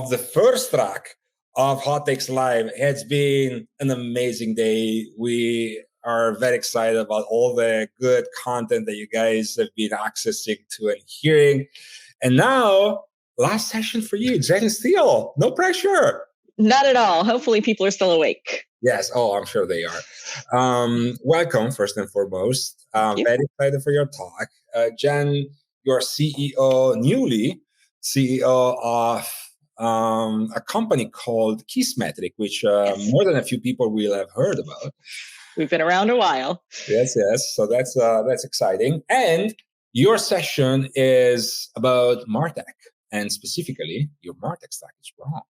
of the first track of Hot Takes Live. It's been an amazing day. We are very excited about all the good content that you guys have been accessing to and hearing. And now, last session for you, Jenn Steele. No pressure. Not at all. Hopefully people are still awake. Yes. Oh, I'm sure they are. Welcome, first and foremost. Very excited for your talk. Jenn, you're newly CEO of a company called Kissmetrics, which more than a few people will have heard about. We've been around a while. Yes. So that's exciting. And your session is about Martech, and specifically, your Martech stack is wrong.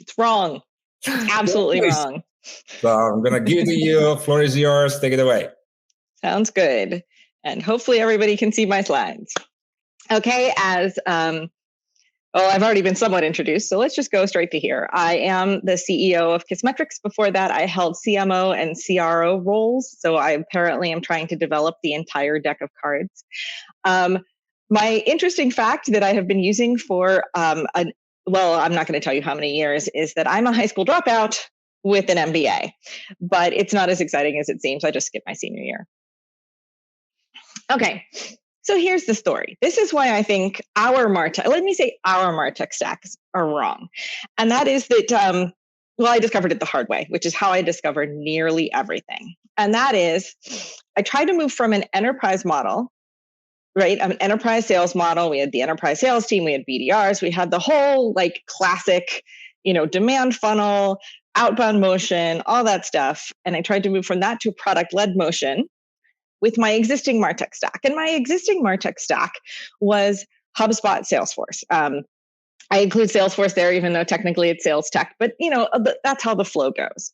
It's wrong. It's absolutely wrong. So I'm going to give it to you. Floor is yours. Take it away. Sounds good. And hopefully everybody can see my slides. Okay, I've already been somewhat introduced, so let's just go straight to here. I am the CEO of Kissmetrics. Before that, I held CMO and CRO roles, so I apparently am trying to develop the entire deck of cards. My interesting fact that I have been using for I'm not going to tell you how many years, is that I'm a high school dropout with an MBA, but it's not as exciting as it seems. I just skipped my senior year. Okay, so here's the story. This is why I think our Martech stacks are wrong. And that is that, I discovered it the hard way, which is how I discovered nearly everything. And that is, I tried to move from an enterprise model, right? An enterprise sales model. We had the enterprise sales team, we had BDRs, we had the whole classic, demand funnel, outbound motion, all that stuff. And I tried to move from that to a product-led motion with my existing Martech stack. And my existing Martech stack was HubSpot, Salesforce. I include Salesforce there, even though technically it's sales tech, but that's how the flow goes.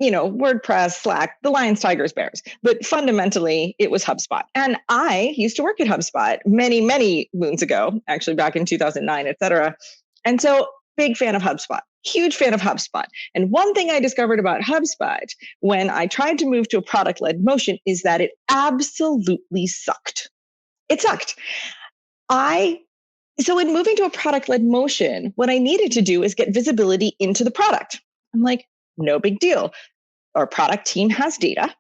WordPress, Slack, the lions, tigers, bears. But fundamentally, it was HubSpot. And I used to work at HubSpot many, many moons ago, actually back in 2009, et cetera. And so big fan of HubSpot, huge fan of HubSpot. And one thing I discovered about HubSpot when I tried to move to a product-led motion is that it absolutely sucked. It sucked. So in moving to a product-led motion, what I needed to do is get visibility into the product. I'm like, no big deal. Our product team has data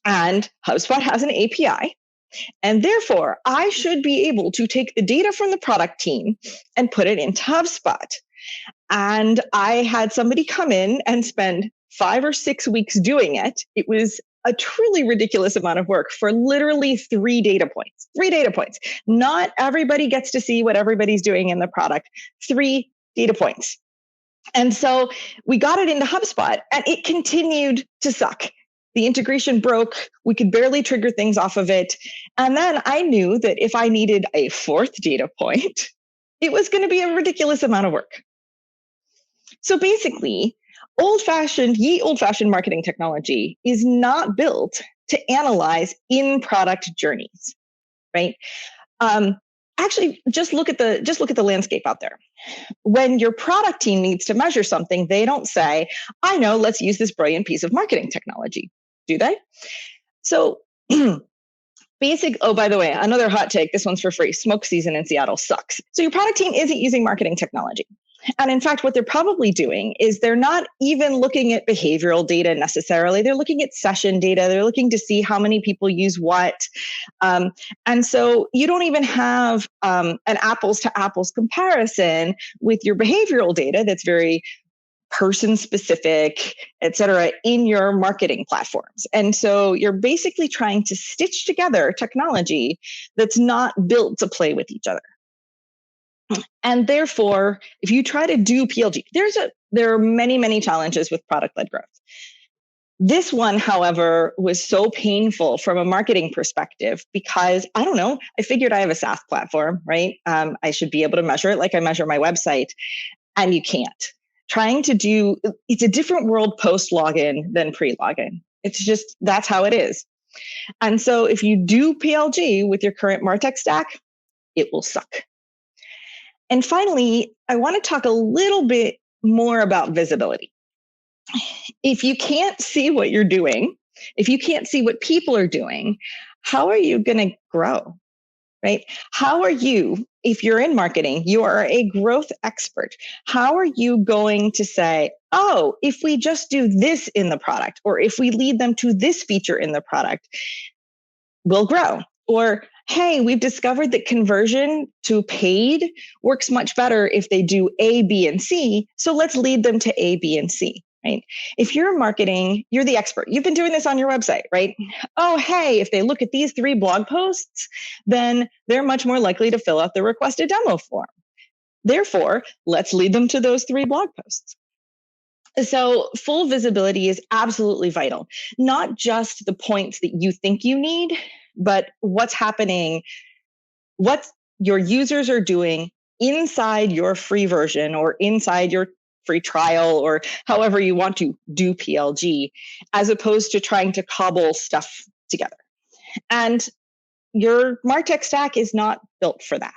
and HubSpot has an API. And therefore, I should be able to take the data from the product team and put it into HubSpot. And I had somebody come in and spend 5 or 6 weeks doing it. It was a truly ridiculous amount of work for literally 3 data points. 3 data points. Not everybody gets to see what everybody's doing in the product. 3 data points. And so we got it into HubSpot and it continued to suck. The integration broke. We could barely trigger things off of it. And then I knew that if I needed a 4th data point, it was going to be a ridiculous amount of work. So basically, old-fashioned marketing technology is not built to analyze in-product journeys, right? Actually, just look at the landscape out there. When your product team needs to measure something, they don't say, I know, let's use this brilliant piece of marketing technology. Do they? So by the way, another hot take, this one's for free. Smoke season in Seattle sucks. So your product team isn't using marketing technology. And in fact, what they're probably doing is they're not even looking at behavioral data necessarily. They're looking at session data. They're looking to see how many people use what. And so you don't even have an apples to apples comparison with your behavioral data that's very person specific, et cetera, in your marketing platforms. And so you're basically trying to stitch together technology that's not built to play with each other. And therefore, if you try to do PLG, there are many, many challenges with product-led growth. This one, however, was so painful from a marketing perspective because, I figured I have a SaaS platform, right? I should be able to measure it like I measure my website, and you can't. It's a different world post-login than pre-login. It's just, that's how it is. And so if you do PLG with your current Martech stack, it will suck. And finally, I want to talk a little bit more about visibility. If you can't see what you're doing, if you can't see what people are doing, how are you going to grow, right? How are you, if you're in marketing, you are a growth expert. How are you going to say, oh, if we just do this in the product, or if we lead them to this feature in the product, we'll grow? Or, hey, we've discovered that conversion to paid works much better if they do A, B, and C. So let's lead them to A, B, and C. Right? If you're marketing, you're the expert. You've been doing this on your website, right? Oh, hey, if they look at these 3 blog posts, then they're much more likely to fill out the requested demo form. Therefore, let's lead them to those 3 blog posts. So full visibility is absolutely vital, not just the points that you think you need, but what's happening, what your users are doing inside your free version or inside your free trial, or however you want to do PLG, as opposed to trying to cobble stuff together. And your Martech stack is not built for that.